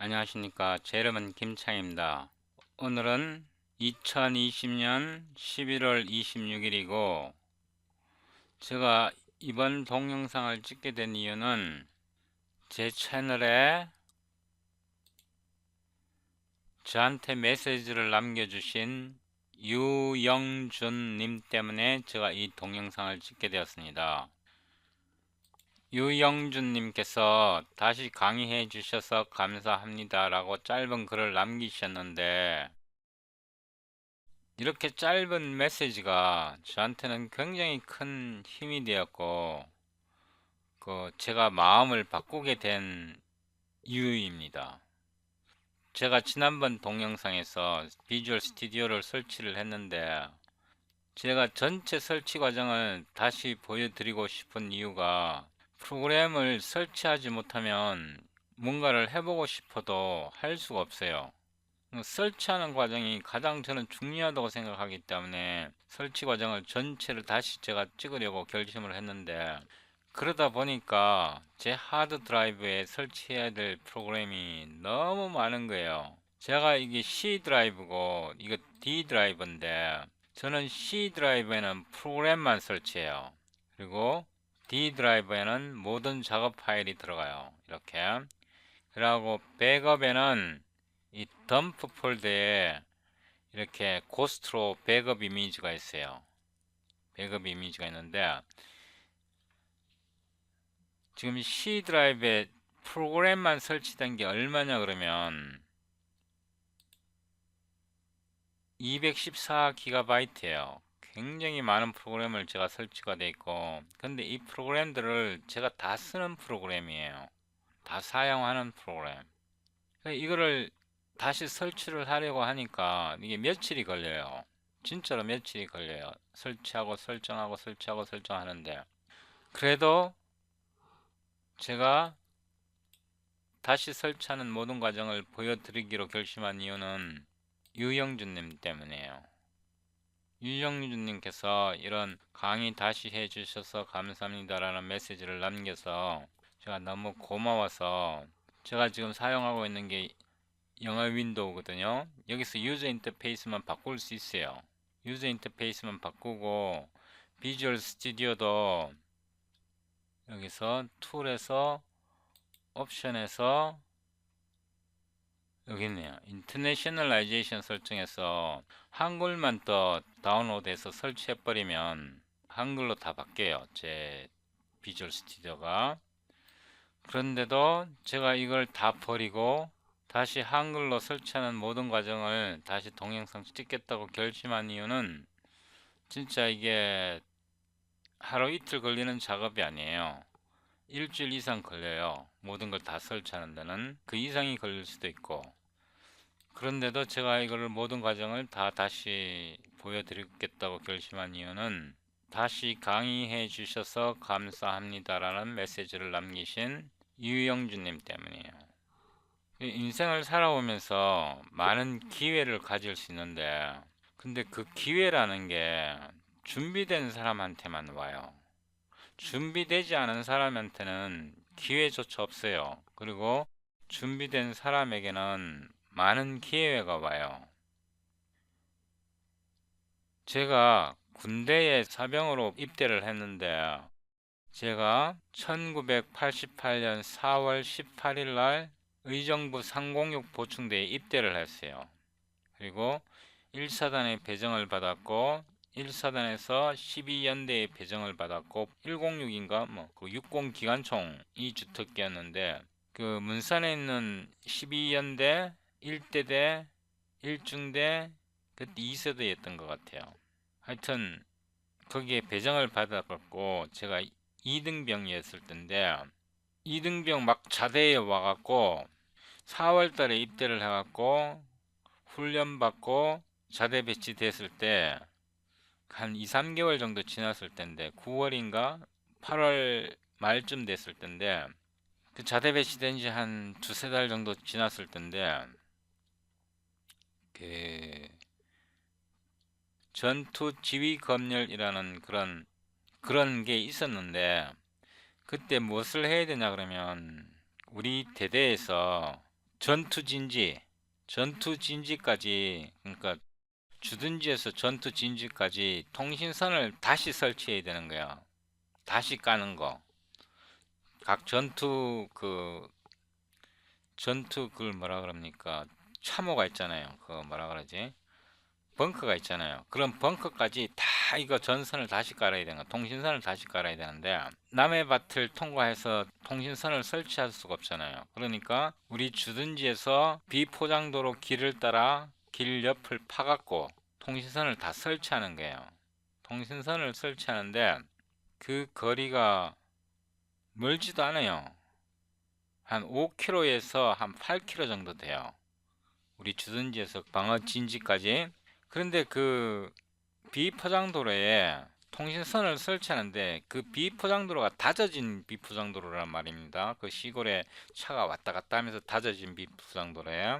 안녕하십니까. 제 이름은 김창입니다. 오늘은 2020년 11월 26일이고, 제가 이번 동영상을 찍게 된 이유는 제 채널에 저한테 메시지를 남겨주신 유영준님 때문에 제가 이 동영상을 찍게 되었습니다. 유영준님께서 다시 강의해 주셔서 감사합니다 라고 짧은 글을 남기셨는데, 이렇게 짧은 메시지가 저한테는 굉장히 큰 힘이 되었고, 제가 마음을 바꾸게 된 이유입니다. 제가 지난번 동영상에서 비주얼 스튜디오를 설치를 했는데, 제가 전체 설치 과정을 다시 보여드리고 싶은 이유가, 프로그램을 설치하지 못하면 뭔가를 해보고 싶어도 할 수가 없어요. 설치하는 과정이 가장 저는 중요하다고 생각하기 때문에 설치 과정을 전체를 다시 제가 찍으려고 결심을 했는데, 그러다 보니까 제 하드 드라이브에 설치해야 될 프로그램이 너무 많은 거예요. 제가 이게 C 드라이브고 이거 D 드라이브인데, 저는 C 드라이브에는 프로그램만 설치해요. 그리고 D 드라이브에는 모든 작업 파일이 들어가요. 이렇게. 그리고 백업에는 이 덤프 폴더에 이렇게 고스트로 백업 이미지가 있어요. 백업 이미지가 있는데, 지금 C 드라이브에 프로그램만 설치된 게 얼마냐 그러면 214GB예요. 굉장히 많은 프로그램을 제가 설치가 돼 있고, 근데 이 프로그램들을 제가 다 쓰는 프로그램이에요. 다 사용하는 프로그램. 이거를 다시 설치를 하려고 하니까 이게 며칠이 걸려요. 진짜로 며칠이 걸려요. 설치하고 설정하고 설치하고 설정하는데, 그래도 제가 다시 설치하는 모든 과정을 보여드리기로 결심한 이유는 유영준님 때문이에요. 유영준님께서 이런 강의 다시 해주셔서 감사합니다라는 메시지를 남겨서 제가 너무 고마워서, 제가 지금 사용하고 있는 게 영어 윈도우거든요. 여기서 유저 인터페이스만 바꿀 수 있어요. 유저 인터페이스만 바꾸고, 비주얼 스튜디오도 여기서 툴에서 옵션에서 여기 있네요. 인터내셔널라이제이션 설정해서 한글만 또 다운로드해서 설치해버리면 한글로 다 바뀌어요. 제 비주얼 스튜디오가. 그런데도 제가 이걸 다 버리고 다시 한글로 설치하는 모든 과정을 다시 동영상 찍겠다고 결심한 이유는, 진짜 이게 하루 이틀 걸리는 작업이 아니에요. 일주일 이상 걸려요. 모든 걸 다 설치하는 데는 그 이상이 걸릴 수도 있고. 그런데도 제가 이거를 모든 과정을 다 다시 보여드리겠다고 결심한 이유는, 다시 강의해 주셔서 감사합니다라는 메시지를 남기신 유영준님 때문이에요. 인생을 살아오면서 많은 기회를 가질 수 있는데, 근데 그 기회라는 게 준비된 사람한테만 와요. 준비되지 않은 사람한테는 기회조차 없어요. 그리고 준비된 사람에게는 많은 기회가 와요. 제가 군대에 사병으로 입대를 했는데, 제가 1988년 4월 18일 날 의정부 306 보충대에 입대를 했어요. 그리고 1사단에 배정을 받았고, 1사단에서 12연대에 배정을 받았고, 106인가 그 60 기관총이 주특기였는데, 그 문산에 있는 12연대 1대대 1중대 그때 2세대였던 것 같아요. 하여튼 거기에 배정을 받았고, 제가 2등병이었을 텐데, 2등병 막 자대에 와갖고 4월 달에 입대를 해갖고 훈련 받고 자대 배치됐을 때 한 2, 3개월 정도 지났을 텐데, 9월인가 8월 말쯤 됐을 텐데, 그 자대 배치된 지 한 두세 달 정도 지났을 텐데, 그 전투 지휘 검열이라는 그런 게 있었는데, 그때 무엇을 해야 되냐 그러면, 우리 대대에서 전투진지까지, 그러니까 주둔지에서 전투진지까지 통신선을 다시 설치해야 되는 거야. 다시 까는 거. 각 전투 그걸 뭐라 그럽니까? 참호가 있잖아요. 그거 뭐라 그러지? 벙커가 있잖아요. 그런 벙커까지 다 이거 전선을 다시 깔아야 되는 거, 통신선을 다시 깔아야 되는데 남해 밭을 통과해서 통신선을 설치할 수가 없잖아요. 그러니까 우리 주둔지에서 비포장도로 길을 따라 길 옆을 파갖고 통신선을 다 설치하는 거예요. 통신선을 설치하는데 그 거리가 멀지도 않아요. 한 5km에서 한 8km 정도 돼요. 우리 주둔지에서 방어 진지까지. 그런데 그 비포장도로에 통신선을 설치하는데 그 비포장도로가 다져진 비포장도로란 말입니다. 그 시골에 차가 왔다 갔다 하면서 다져진 비포장도로에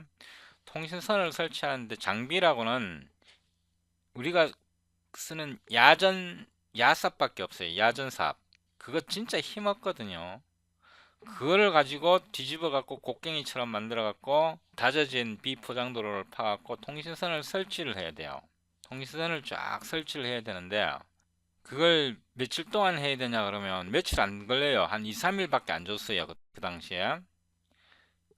통신선을 설치하는데 장비라고는 우리가 쓰는 야삽밖에 없어요. 야전삽. 그거 진짜 힘없거든요. 그거를 가지고 뒤집어 갖고 곡괭이처럼 만들어 갖고 다져진 비포장도로를 파 갖고 통신선을 설치를 해야 돼요. 통신선을 쫙 설치를 해야 되는데 그걸 며칠 동안 해야 되냐 그러면 며칠 안 걸려요. 한 2, 3일밖에 안 줬어요. 그 당시에.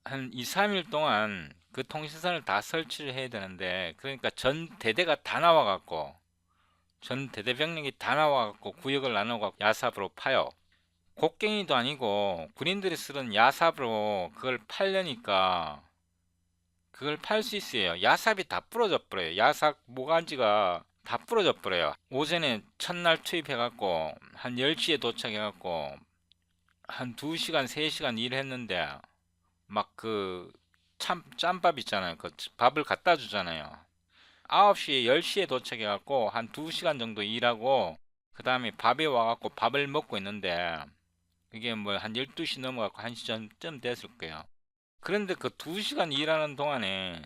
한 2, 3일 동안 그 통신선을 다 설치를 해야 되는데 그러니까 전 대대가 다 나와 갖고 전 대대 병력이 다 나와 갖고 구역을 나눠 갖고 야삽으로 파요. 곡괭이도 아니고 군인들이 쓰던 야삽으로 그걸 팔려니까 그걸 팔 수 있어요. 야삽이 다 부러져 버려요. 야삽 모가지가 다 부러져 버려요. 오전에 첫날 투입해갖고 한 10시에 도착해갖고 한 2시간, 3시간 일했는데 막 그 짬밥 있잖아요. 그 밥을 갖다 주잖아요. 9시에 10시에 도착해갖고 한 2시간 정도 일하고 그 다음에 밥에 와갖고 밥을 먹고 있는데 이게 뭐 한 12시 넘어갖고 1시 전쯤 됐을 거예요. 그런데 그 2시간 일하는 동안에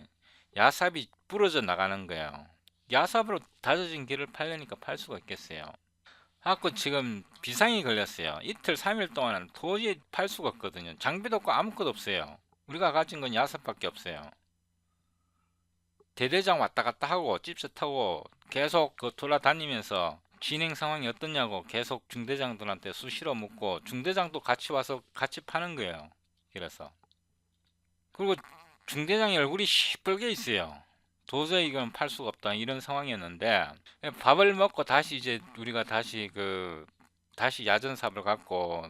야삽이 부러져 나가는 거예요. 야삽으로 다져진 길을 팔려니까 팔 수가 있겠어요. 하고 지금 비상이 걸렸어요. 이틀 3일 동안은 도저히 팔 수가 없거든요. 장비도 없고 아무것도 없어요. 우리가 가진 건 야삽밖에 없어요. 대대장 왔다 갔다 하고 찝스 타고 계속 그 돌아다니면서 진행 상황이 어떻냐고 계속 중대장들한테 수시로 묻고 중대장도 같이 와서 같이 파는 거예요. 그래서 그리고 중대장의 얼굴이 시뻘게 있어요. 도저히 이건 팔 수가 없다 이런 상황이었는데 밥을 먹고 다시 이제 우리가 다시 야전삽을 갖고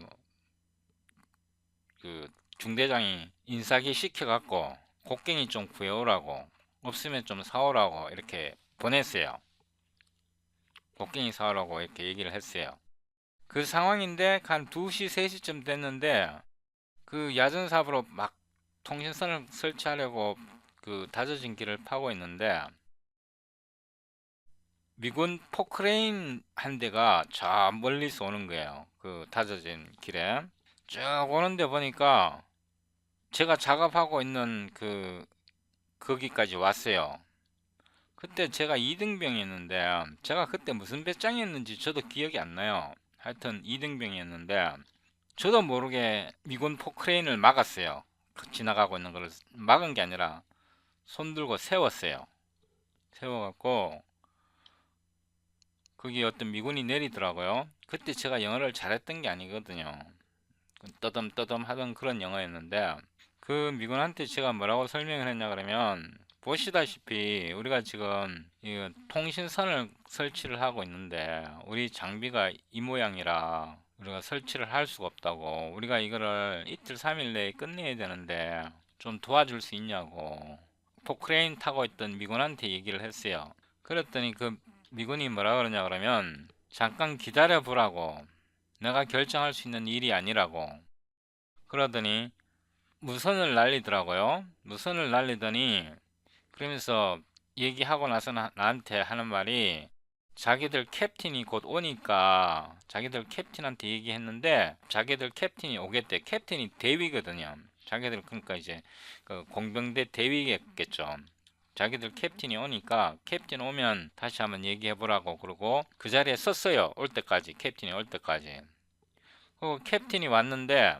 그 중대장이 인사기 시켜 갖고 곡괭이 좀 구해오라고 없으면 좀 사오라고 이렇게 보냈어요. 곡괭이 사오라고 이렇게 얘기를 했어요. 그 상황인데 한 2시 3시쯤 됐는데 그 야전삽으로 막 통신선을 설치하려고 그 다져진 길을 파고 있는데 미군 포크레인 한 대가 저 멀리서 오는 거예요. 그 다져진 길에 쭉 오는데 보니까 제가 작업하고 있는 거기까지 왔어요. 그때 제가 2등병이었는데 제가 그때 무슨 배짱이었는지 저도 기억이 안 나요. 하여튼 2등병이었는데 저도 모르게 미군 포크레인을 막았어요. 지나가고 있는 걸 막은 게 아니라 손 들고 세웠어요. 세워갖고 거기 어떤 미군이 내리더라고요. 그때 제가 영어를 잘했던 게 아니거든요. 떠듬떠듬 하던 그런 영어였는데 그 미군한테 제가 뭐라고 설명을 했냐 그러면 보시다시피 우리가 지금 이 통신선을 설치를 하고 있는데 우리 장비가 이 모양이라 우리가 설치를 할 수가 없다고 우리가 이거를 이틀 3일 내에 끝내야 되는데 좀 도와줄 수 있냐고 포크레인 타고 있던 미군한테 얘기를 했어요. 그랬더니 그 미군이 뭐라 그러냐 그러면 잠깐 기다려 보라고 내가 결정할 수 있는 일이 아니라고 그러더니 무선을 날리더라고요. 무선을 날리더니 그러면서 얘기하고 나서 나한테 하는 말이 자기들 캡틴이 곧 오니까 자기들 캡틴한테 얘기했는데 자기들 캡틴이 오겠대. 캡틴이 대위거든요. 자기들 그러니까 이제 그 공병대 대위겠죠. 자기들 캡틴이 오니까 캡틴 오면 다시 한번 얘기해 보라고 그러고 그 자리에 섰어요. 올 때까지 캡틴이 올 때까지. 그리고 캡틴이 왔는데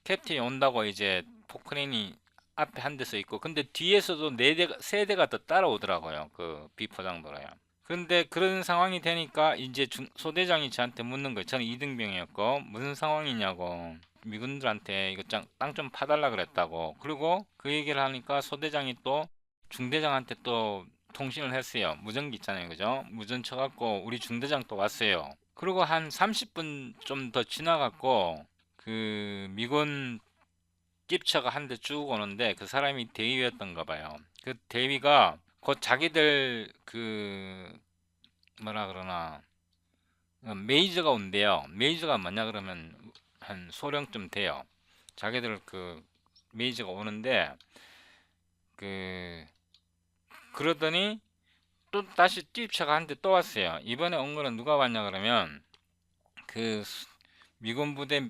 캡틴이 온다고 이제 포크레인이 앞에 한 대 서 있고, 근데 뒤에서도 네 대, 세 대가 더 따라오더라고요. 그 비포장도로요. 그런데 그런 상황이 되니까 이제 소대장이 저한테 묻는 거예요. 저는 이등병이었고 무슨 상황이냐고. 미군들한테 이거 땅 좀 파달라 그랬다고. 그리고 그 얘기를 하니까 소대장이 또 중대장한테 또 통신을 했어요. 무전기 있잖아요, 그죠? 무전 쳐갖고 우리 중대장 또 왔어요. 그리고 한 30분 좀 더 지나갖고 그 미군 찝차가 한 대 쭉 오는데 그 사람이 대위였던가 봐요. 그 대위가 곧 자기들 그 뭐라 그러나 메이저가 온대요. 메이저가 뭐냐 그러면 한 소령쯤 돼요. 자기들 그 메이저가 오는데 그 그러더니 또 다시 찝차가 한 대 또 왔어요. 이번에 온 거는 누가 왔냐 그러면 그 미군 부대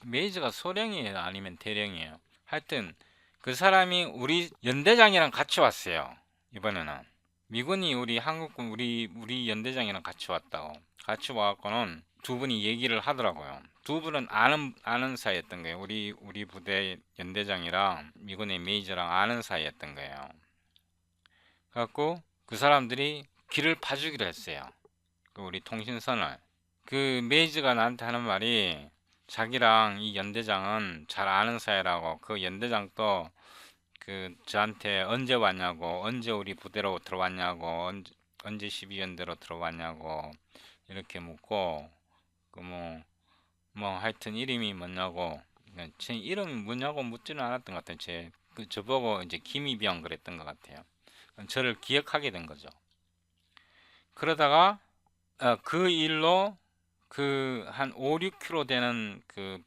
메이저가 소령이에요, 아니면 대령이에요. 하여튼 그 사람이 우리 연대장이랑 같이 왔어요. 이번에는 미군이 우리 한국군 우리 연대장이랑 같이 왔다고. 같이 와갖고는 두 분이 얘기를 하더라고요. 두 분은 아는 사이였던 거예요. 우리 부대 연대장이랑 미군의 메이저랑 아는 사이였던 거예요. 그래갖고 그 사람들이 길을 봐주기로 했어요. 그 우리 통신선을. 그 메이저가 나한테 하는 말이 자기랑 이 연대장은 잘 아는 사이라고. 그 연대장도 그 저한테 언제 왔냐고, 언제 우리 부대로 들어왔냐고, 언제 12연대로 들어왔냐고 이렇게 묻고, 그 뭐 하여튼 이름이 뭐냐고, 제 이름이 뭐냐고 묻지는 않았던 것 같아요. 저보고 이제 김이병 그랬던 것 같아요. 저를 기억하게 된 거죠. 그러다가 그 일로 그 한 5, 6km 되는 그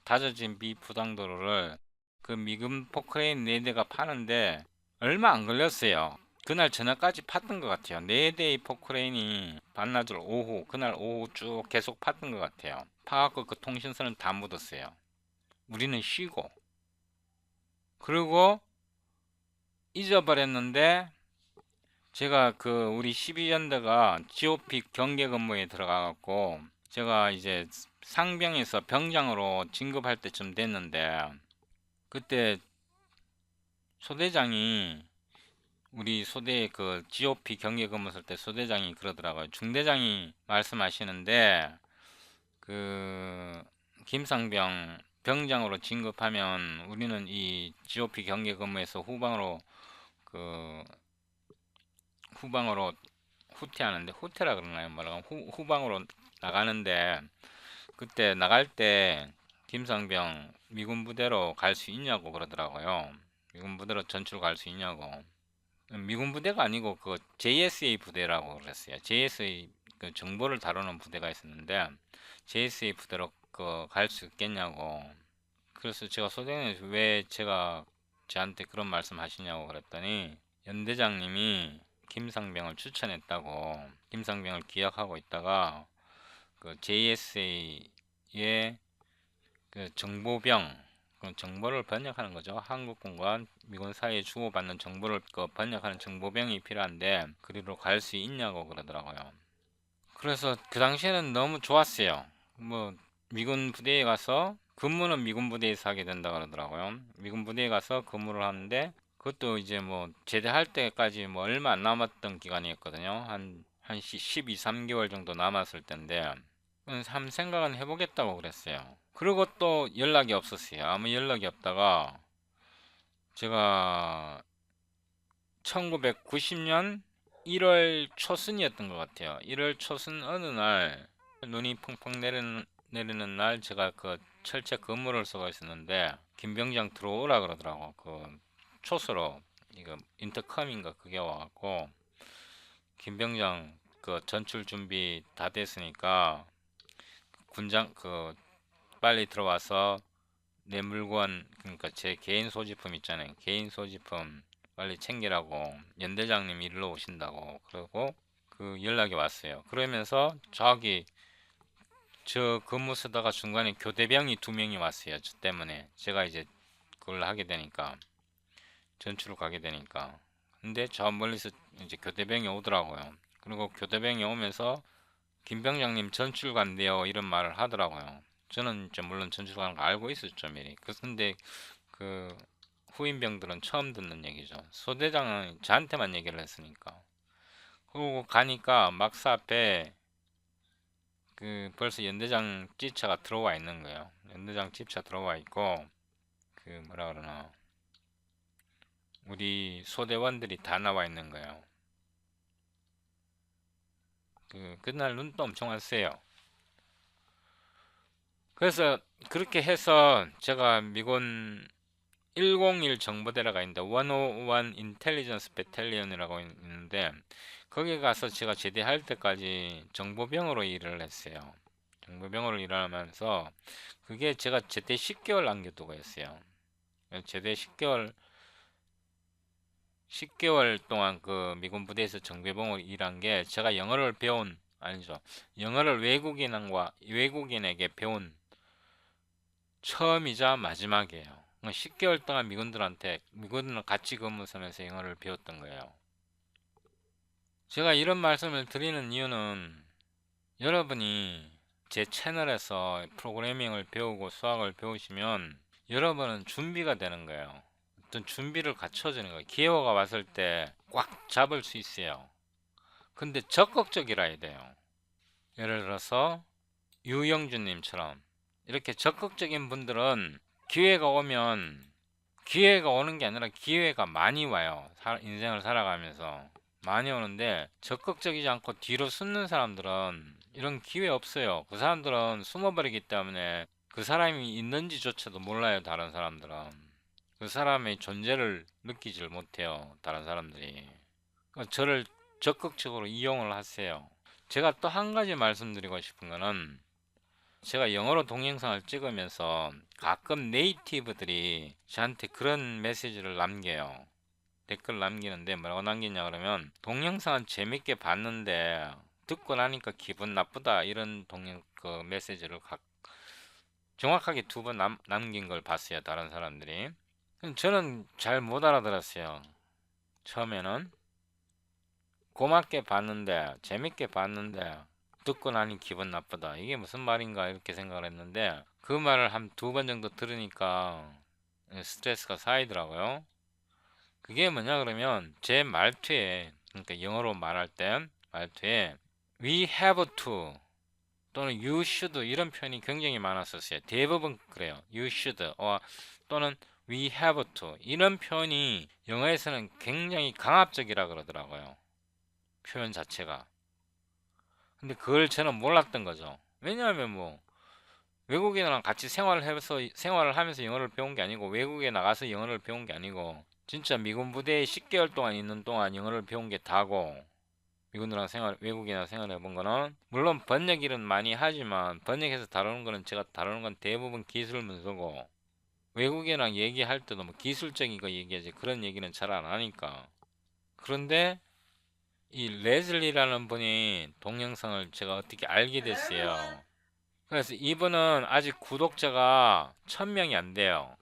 다져진 비포장도로를 그 미군 포크레인 4대가 파는데 얼마 안 걸렸어요. 그날 저녁까지 팠던 것 같아요. 4대의 포크레인이 반나절 오후, 그날 오후 쭉 계속 팠던 것 같아요. 파갖고 그 통신선은 다 묻었어요. 우리는 쉬고. 그리고 잊어버렸는데 제가 그 우리 12연대가 GOP 경계 근무에 들어가갖고 제가 이제 상병에서 병장으로 진급할 때쯤 됐는데 그때 소대장이 우리 소대 그 GOP 경계 근무 쓸 때 소대장이 그러더라고요. 중대장이 말씀하시는데 그 김상병 병장으로 진급하면 우리는 이 GOP 경계 근무에서 그 후방으로 후퇴하는데 후퇴라 그러나요? 뭐라고 후방으로 나가는데 그때 나갈 때 김상병 미군 부대로 갈 수 있냐고 그러더라고요. 미군 부대로 전출 갈 수 있냐고. 미군 부대가 아니고 그 JSA 부대라고 그랬어요. JSA 그 정보를 다루는 부대가 있었는데 JSA 부대로 그 갈 수 있겠냐고. 그래서 제가 소대장님이 왜 저한테 그런 말씀 하시냐고 그랬더니 연대장님이 김상병을 추천했다고. 김상병을 기억하고 있다가 그 JSA의 그 정보병, 그 정보를 번역하는 거죠. 한국군과 미군 사이에 주고받는 정보를 그 번역하는 정보병이 필요한데 그리로 갈 수 있냐고 그러더라고요. 그래서 그 당시에는 너무 좋았어요. 뭐 미군 부대에 가서 근무는 미군 부대에서 하게 된다 그러더라고요. 미군 부대에 가서 근무를 하는데 그것도 이제 뭐 제대할 때까지 뭐 얼마 안 남았던 기간이었거든요. 한 12, 3개월 정도 남았을 텐데 한번 생각은 해보겠다고 그랬어요. 그리고 또 연락이 없었어요. 아무 연락이 없다가 제가 1990년 1월 초순이었던 것 같아요. 1월 초순 어느 날 눈이 펑펑 내리는 날 제가 그 철제 근무를 쓰고 있었는데 김병장 들어오라 그러더라고. 그 초수로 이거 인터컴인가 그게 와갖고 김병장 그 전출 준비 다 됐으니까 군장 그 빨리 들어와서 내 물건 그러니까 제 개인 소지품 있잖아요. 개인 소지품 빨리 챙기라고 연대장님이 일로 오신다고 그러고 그 연락이 왔어요. 그러면서 저기 저 근무 쓰다가 중간에 교대병이 2명이 왔어요. 저 때문에 제가 이제 그걸 하게 되니까 전출을 가게 되니까 근데 저 멀리서 이제 교대병이 오더라고요. 그리고 교대병이 오면서 김병장님 전출 간대요 이런 말을 하더라고요. 저는 이제 물론 전출 가는 거 알고 있었죠 미리. 근데 그 후임병들은 처음 듣는 얘기죠. 소대장은 저한테만 얘기를 했으니까. 그러고 가니까 막사 앞에 벌써 연대장 찌차가 들어와 있는 거예요. 연대장 찌차 들어와 있고, 뭐라 그러나, 우리 소대원들이 다 나와 있는 거예요. 그날 눈도 엄청 왔어요. 그래서 그렇게 해서 제가 미군 101 정보대라가 있는데 101 인텔리전스 배탈리언이라고 있는데 거기 가서 제가 제대할 때까지 정보병으로 일을 했어요. 정보병으로 일하면서 그게 제가 제대 10개월 남겨두고 했어요. 제대 10개월 동안 그 미군 부대에서 정보병으로 일한 게 제가 영어를 배운 아니죠. 영어를 외국인에게 배운 처음이자 마지막이에요. 10개월 동안 미군들랑 같이 근무하면서 영어를 배웠던 거예요. 제가 이런 말씀을 드리는 이유는 여러분이 제 채널에서 프로그래밍을 배우고 수학을 배우시면 여러분은 준비가 되는 거예요. 어떤 준비를 갖춰주는 거예요. 기회가 왔을 때 꽉 잡을 수 있어요. 근데 적극적이라야 돼요. 예를 들어서 유영준님처럼 이렇게 적극적인 분들은 기회가 오는 게 아니라 기회가 많이 와요. 인생을 살아가면서 많이 오는데 적극적이지 않고 뒤로 숨는 사람들은 이런 기회 없어요. 그 사람들은 숨어버리기 때문에 그 사람이 있는지조차도 몰라요. 다른 사람들은 그 사람의 존재를 느끼질 못해요. 다른 사람들이. 그러니까 저를 적극적으로 이용을 하세요. 제가 또 한 가지 말씀드리고 싶은 거는 제가 영어로 동영상을 찍으면서 가끔 네이티브들이 저한테 그런 메시지를 남겨요. 댓글 남기는데 뭐라고 남기냐 그러면 동영상은 재밌게 봤는데 듣고 나니까 기분 나쁘다 이런 메시지를 정확하게 2번 남긴 걸 봤어요. 다른 사람들이. 저는 잘 못 알아들었어요. 처음에는 고맙게 봤는데 재밌게 봤는데 듣고 나니 기분 나쁘다. 이게 무슨 말인가 이렇게 생각을 했는데 그 말을 한 2번 정도 들으니까 스트레스가 쌓이더라고요. 그게 뭐냐 그러면 제 말투에 그러니까 영어로 말할 때 말투에 we have to 또는 you should 이런 표현이 굉장히 많았었어요. 대부분 그래요. you should 또는 we have to 이런 표현이 영어에서는 굉장히 강압적이라 그러더라고요. 표현 자체가. 근데 그걸 저는 몰랐던 거죠. 왜냐하면 뭐 외국인이랑 같이 생활을 하면서 영어를 배운 게 아니고 외국에 나가서 영어를 배운 게 아니고 진짜 미군 부대에 10개월 동안 있는 동안 영어를 배운 게 다고 외국인이랑 생활해 본 거는 물론 번역 일은 많이 하지만 번역해서 다루는 거는 제가 다루는 건 대부분 기술 문서고 외국인이랑 얘기할 때도 뭐 기술적인 거 얘기하지 그런 얘기는 잘 안 하니까. 그런데 이 레즐리라는 분이 동영상을 제가 어떻게 알게 됐어요. 그래서 이분은 아직 구독자가 1000명이 안 돼요.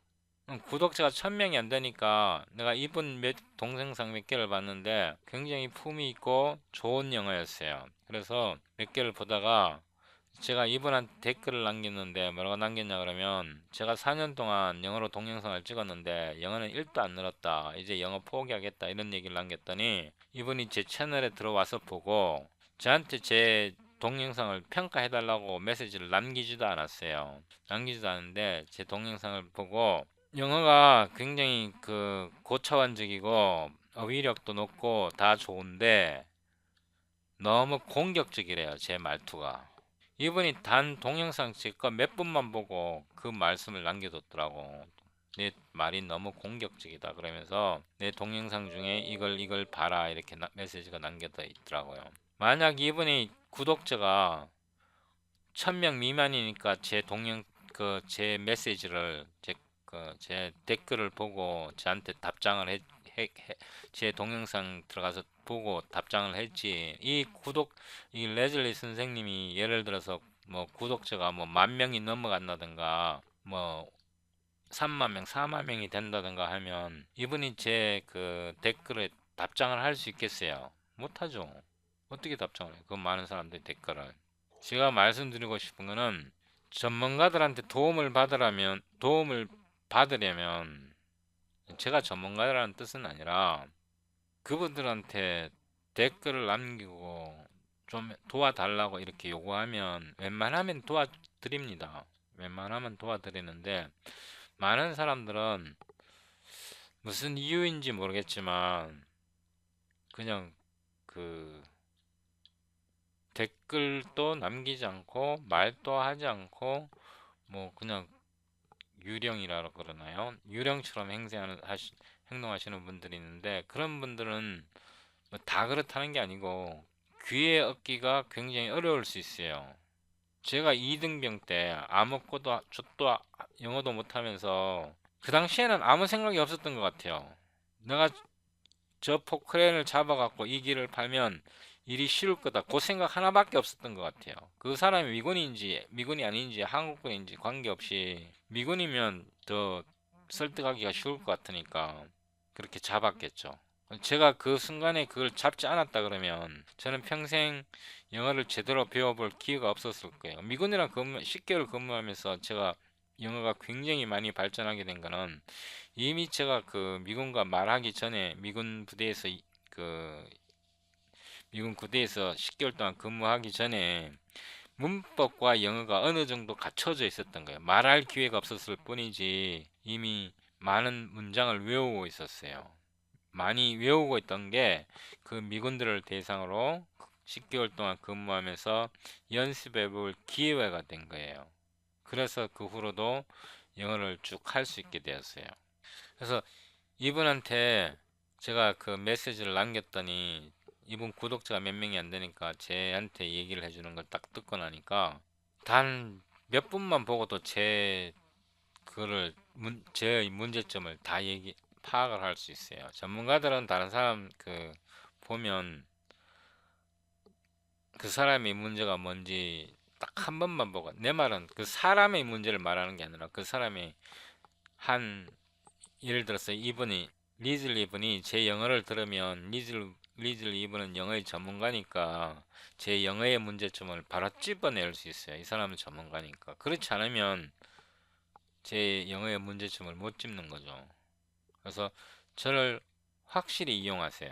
구독자가 1000명이 안 되니까 내가 이분 동영상 몇 개를 봤는데 굉장히 품이 있고 좋은 영어였어요. 그래서 몇 개를 보다가 제가 이분한테 댓글을 남겼는데 뭐라고 남겼냐 그러면 제가 4년 동안 영어로 동영상을 찍었는데 영어는 1도 안 늘었다. 이제 영어 포기하겠다. 이런 얘기를 남겼더니 이분이 제 채널에 들어와서 보고 저한테 제 동영상을 평가해달라고 메시지를 남기지도 않았어요. 남기지도 않은데 제 동영상을 보고 영어가 굉장히 고차원적이고 어휘력도 높고 다 좋은데 너무 공격적이래요. 제 말투가. 이분이 단 동영상 제 거 몇 분만 보고 그 말씀을 남겨뒀더라고. 내 말이 너무 공격적이다 그러면서 내 동영상 중에 이걸 봐라 이렇게 메시지가 남겨져 있더라고요. 만약 이분이 구독자가 1000명 미만이니까 제 메시지를 제 댓글을 보고 저한테 제 동영상 들어가서 보고 답장을 했지. 이 레즐리 선생님이 예를 들어서 뭐 구독자가 뭐 10,000명이 넘어간다든가 뭐 3만 명, 4만 명이 된다든가 하면 이분이 제 댓글에 답장을 할 수 있겠어요? 못하죠. 어떻게 답장을 해요? 그 많은 사람들이 댓글을. 제가 말씀드리고 싶은 거는 전문가들한테 도움을 받으려면 제가 전문가라는 뜻은 아니라 그분들한테 댓글을 남기고 좀 도와달라고 이렇게 요구하면 웬만하면 도와드립니다. 웬만하면 도와드리는데 많은 사람들은 무슨 이유인지 모르겠지만 그냥 그 댓글도 남기지 않고 말도 하지 않고 뭐 그냥 유령이라 그러나요? 유령처럼 행동하시는 분들이 있는데 그런 분들은 뭐다 그렇다는 게 아니고 귀에 얻기가 굉장히 어려울 수 있어요. 제가 2등병 때 아무것도 저도 영어도 못하면서 그 당시에는 아무 생각이 없었던 것 같아요. 내가 저 포크레인을 잡아갖고 이 길을 팔면 일이 쉬울 거다. 그 생각 하나밖에 없었던 것 같아요. 그 사람이 미군인지 미군이 아닌지 한국군인지 관계없이 미군이면 더 설득하기가 쉬울 것 같으니까 그렇게 잡았겠죠. 제가 그 순간에 그걸 잡지 않았다 그러면 저는 평생 영어를 제대로 배워볼 기회가 없었을 거예요. 미군이랑 10개월 근무하면서 제가 영어가 굉장히 많이 발전하게 된 거는 이미 제가 그 미군과 말하기 전에 그 미군 부대에서 10개월 동안 근무하기 전에 문법과 영어가 어느 정도 갖춰져 있었던 거예요. 말할 기회가 없었을 뿐이지 이미 많은 문장을 외우고 있었어요. 많이 외우고 있던 게 그 미군들을 대상으로 10개월 동안 근무하면서 연습해 볼 기회가 된 거예요. 그래서 그 후로도 영어를 쭉 할 수 있게 되었어요. 그래서 이분한테 제가 그 메시지를 남겼더니 이분 구독자가 몇 명이 안 되니까 쟤한테 얘기를 해주는 걸 딱 듣고 나니까 단 몇 분만 보고도 제 문제점을 다 파악을 할 수 있어요. 전문가들은 다른 사람 보면 그 사람의 문제가 뭔지 딱 한 번만 보고 내 말은 그 사람의 문제를 말하는 게 아니라 그 사람이 한 예를 들어서 리즐 이분이 제 영어를 들으면 리즐 이분은 영어의 전문가니까 제 영어의 문제점을 바로 찝어낼 수 있어요. 이 사람은 전문가니까. 그렇지 않으면 제 영어의 문제점을 못 짚는 거죠. 그래서 저를 확실히 이용하세요.